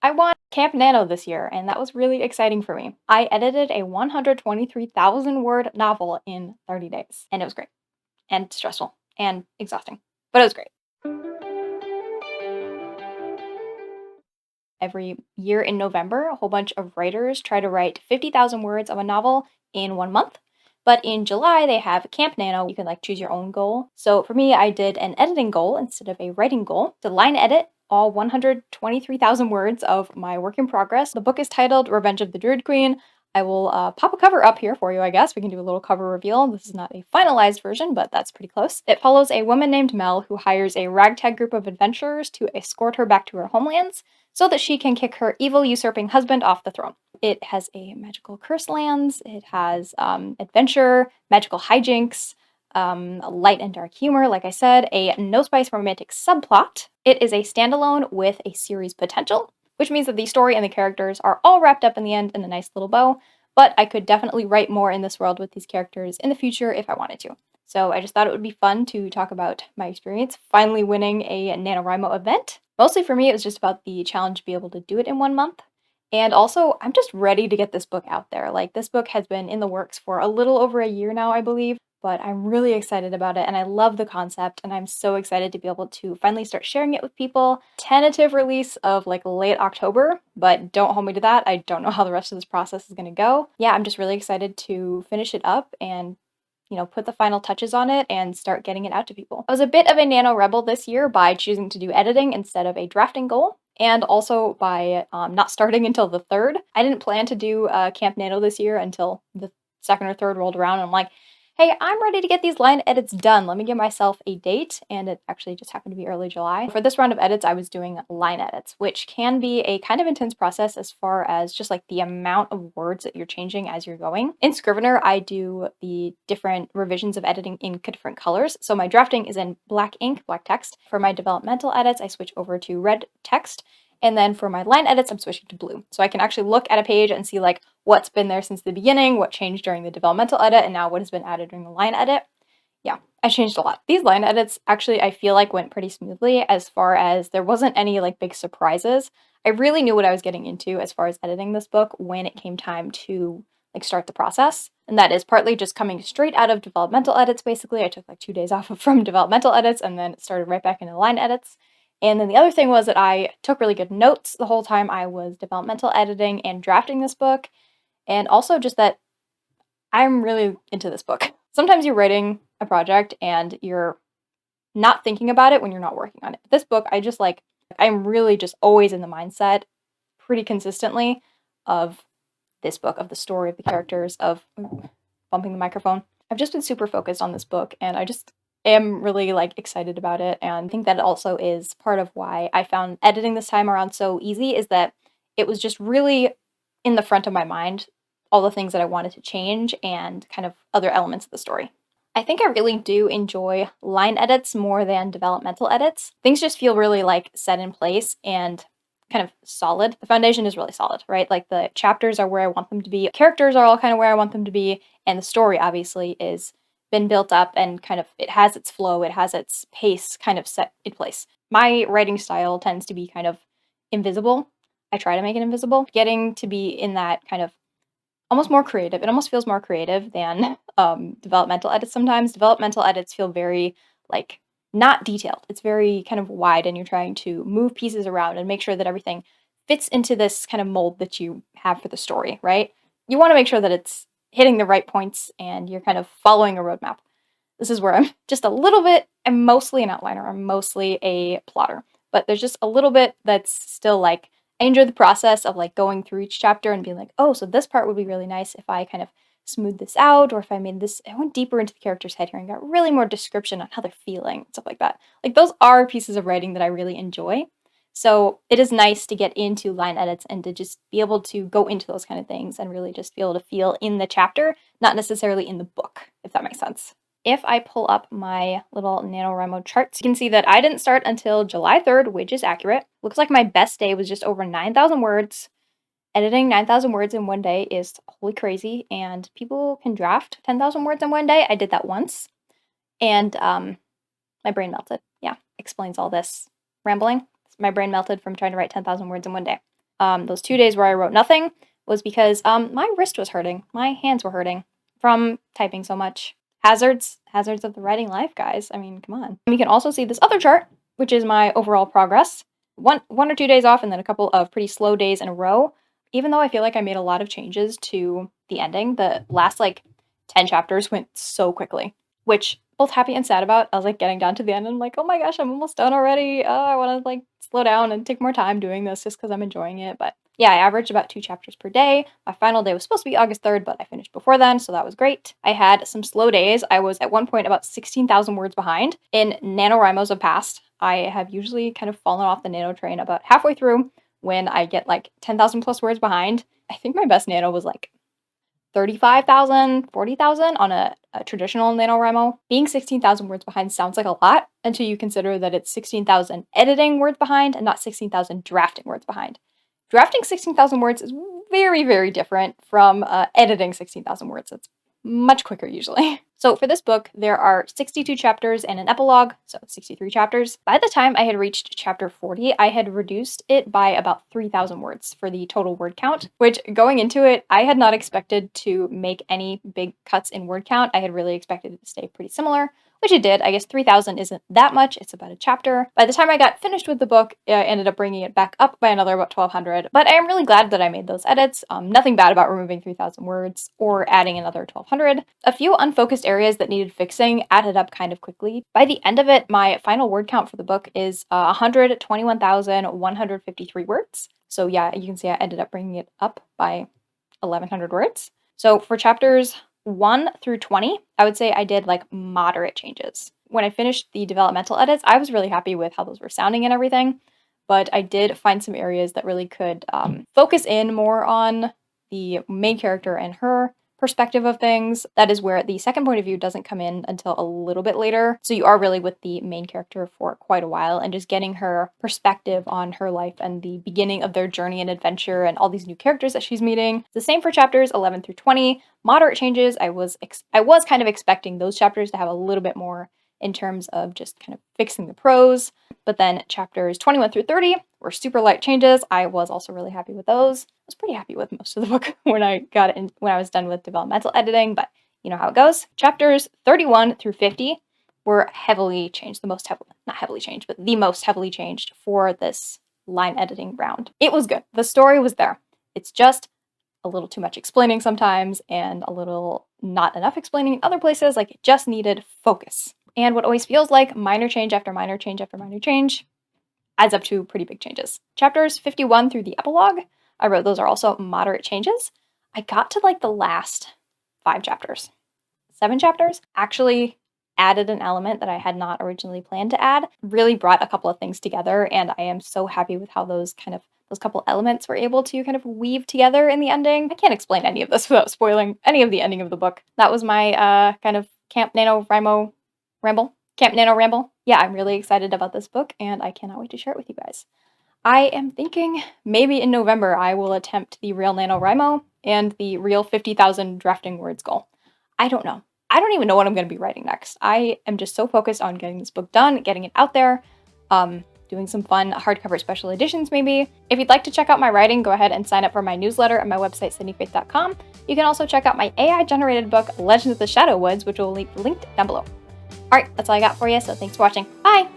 I won Camp Nano this year, and that was really exciting for me. I edited a 123,000 word novel in 30 days, and it was great, and stressful, and exhausting, but it was great. Every year in November, a whole bunch of writers try to write 50,000 words of a novel in 1 month. But in July, they have Camp Nano. You can choose your own goal. So for me, I did an editing goal instead of a writing goal to line edit all 123,000 words of my work in progress. The book is titled Revenge of the Druid Queen. I will pop a cover up here for you, I guess. We can do a little cover reveal. This is not a finalized version, but that's pretty close. It follows a woman named Mel who hires a ragtag group of adventurers to escort her back to her homelands so that she can kick her evil usurping husband off the throne. It has a magical curse lands, it has adventure, magical hijinks, light and dark humor, like I said, a no spice romantic subplot. It is a standalone with a series potential, which means that the story and the characters are all wrapped up in the end in a nice little bow, but I could definitely write more in this world with these characters in the future if I wanted to. So I just thought it would be fun to talk about my experience finally winning a NaNoWriMo event. Mostly for me, it was just about the challenge to be able to do it in 1 month. And also, I'm just ready to get this book out there. This book has been in the works for a little over a year now, I believe, but I'm really excited about it and I love the concept and I'm so excited to be able to finally start sharing it with people. Tentative release of late October, but don't hold me to that. I don't know how the rest of this process is going to go. Yeah, I'm just really excited to finish it up and put the final touches on it and start getting it out to people. I was a bit of a nano rebel this year by choosing to do editing instead of a drafting goal, and also by not starting until the 3rd. I didn't plan to do Camp Nano this year until the 2nd or 3rd rolled around, and I'm like, hey, I'm ready to get these line edits done. Let me give myself a date, and it actually just happened to be early July. For this round of edits, I was doing line edits, which can be a kind of intense process as far as just the amount of words that you're changing as you're going. In Scrivener, I do the different revisions of editing in different colors. So my drafting is in black ink, black text. For my developmental edits, I switch over to red text. And then for my line edits, I'm switching to blue. So I can actually look at a page and see what's been there since the beginning, what changed during the developmental edit, and now what has been added during the line edit. Yeah, I changed a lot. These line edits actually, I feel went pretty smoothly as far as there wasn't any big surprises. I really knew what I was getting into as far as editing this book when it came time to start the process. And that is partly just coming straight out of developmental edits, basically. I took 2 days off from developmental edits and then started right back into line edits. And then the other thing was that I took really good notes the whole time I was developmental editing and drafting this book. And also just that I'm really into this book. Sometimes you're writing a project and you're not thinking about it when you're not working on it. But this book, I'm really just always in the mindset pretty consistently of this book, of the story, of the characters, of bumping the microphone. I've just been super focused on this book and I just am really excited about it. And I think that also is part of why I found editing this time around so easy, is that it was just really in the front of my mind, all the things that I wanted to change and kind of other elements of the story. I think I really do enjoy line edits more than developmental edits. Things just feel really set in place and kind of solid. The foundation is really solid, right? The chapters are where I want them to be. Characters are all kind of where I want them to be. And the story obviously is been built up and kind of, it has its flow, it has its pace kind of set in place. My writing style tends to be kind of invisible. I try to make it invisible. Getting to be in that kind of almost more creative. It almost feels more creative than developmental edits sometimes. Developmental edits feel very not detailed. It's very kind of wide and you're trying to move pieces around and make sure that everything fits into this kind of mold that you have for the story, right? You want to make sure that it's hitting the right points and you're kind of following a roadmap. This is where I'm just a little bit, I'm mostly an outliner, I'm mostly a plotter, but there's just a little bit that's still I enjoy the process of going through each chapter and being oh, so this part would be really nice if I kind of smooth this out, or if I made this, I went deeper into the character's head here and got really more description on how they're feeling, stuff like that. Those are pieces of writing that I really enjoy. So it is nice to get into line edits and to just be able to go into those kind of things and really just be able to feel in the chapter, not necessarily in the book, if that makes sense. If I pull up my little NaNoWriMo charts, you can see that I didn't start until July 3rd, which is accurate. Looks like my best day was just over 9,000 words. Editing 9,000 words in one day is holy crazy, and people can draft 10,000 words in one day. I did that once, and my brain melted. Yeah, explains all this rambling. My brain melted from trying to write 10,000 words in one day. those 2 days where I wrote nothing was because my wrist was hurting. My hands were hurting from typing so much. Hazards of the writing life, guys. I mean, come on. You can also see this other chart, which is my overall progress. One or 2 days off and then a couple of pretty slow days in a row. Even though I feel like I made a lot of changes to the ending, the last like 10 chapters went so quickly, which both happy and sad about. I was like getting down to the end and I'm like, oh my gosh, I'm almost done already. I want to like slow down and take more time doing this just because I'm enjoying it. But yeah, I averaged about 2 chapters per day. My final day was supposed to be August 3rd, but I finished before then, so that was great. I had some slow days. I was at one point about 16,000 words behind. In NaNoWriMos of past, I have usually kind of fallen off the Nano train about halfway through when I get like 10,000 plus words behind. I think my best Nano was like 35,000, 40,000 on a traditional NaNoWriMo. Being 16,000 words behind sounds like a lot until you consider that it's 16,000 editing words behind and not 16,000 drafting words behind. Drafting 16,000 words is very, very different from editing 16,000 words. It's much quicker usually. So for this book, there are 62 chapters and an epilogue, so 63 chapters. By the time I had reached chapter 40, I had reduced it by about 3,000 words for the total word count, which going into it, I had not expected to make any big cuts in word count. I had really expected it to stay pretty similar, which it did. I guess 3,000 isn't that much. It's about a chapter. By the time I got finished with the book, I ended up bringing it back up by another about 1,200. But I am really glad that I made those edits. Nothing bad about removing 3,000 words or adding another 1,200. A few unfocused areas that needed fixing added up kind of quickly. By the end of it, my final word count for the book is 121,153 words. So yeah, you can see I ended up bringing it up by 1,100 words. So for chapters 1 through 20, I would say I did like moderate changes. When I finished the developmental edits, I was really happy with how those were sounding and everything, but I did find some areas that really could focus in more on the main character and her perspective of things. That is where the second point of view doesn't come in until a little bit later. So you are really with the main character for quite a while and just getting her perspective on her life and the beginning of their journey and adventure and all these new characters that she's meeting. The same for chapters 11 through 20. Moderate changes. I was kind of expecting those chapters to have a little bit more in terms of just kind of fixing the prose. But then chapters 21 through 30 were super light changes. I was also really happy with those. I was pretty happy with most of the book when I was done with developmental editing, but you know how it goes. Chapters 31 through 50 were heavily changed, the most heavily changed for this line editing round. It was good. The story was there. It's just a little too much explaining sometimes and a little not enough explaining in other places. Like it just needed focus. And what always feels like minor change after minor change after minor change adds up to pretty big changes. Chapters 51 through the epilogue, I wrote those are also moderate changes. I got to like the last 7 chapters, actually added an element that I had not originally planned to add, really brought a couple of things together, and I am so happy with how those couple elements were able to kind of weave together in the ending. I can't explain any of this without spoiling any of the ending of the book. That was my kind of Camp NaNoWriMo ramble. Camp Nano ramble. Yeah, I'm really excited about this book, and I cannot wait to share it with you guys. I am thinking maybe in November I will attempt the real NaNoWriMo and the real 50,000 drafting words goal. I don't know. I don't even know what I'm going to be writing next. I am just so focused on getting this book done, getting it out there, doing some fun hardcover special editions maybe. If you'd like to check out my writing, go ahead and sign up for my newsletter at my website, sydneyfaith.com. You can also check out my AI-generated book, Legends of the Shadow Woods, which will be linked down below. All right, that's all I got for you, so thanks for watching. Bye!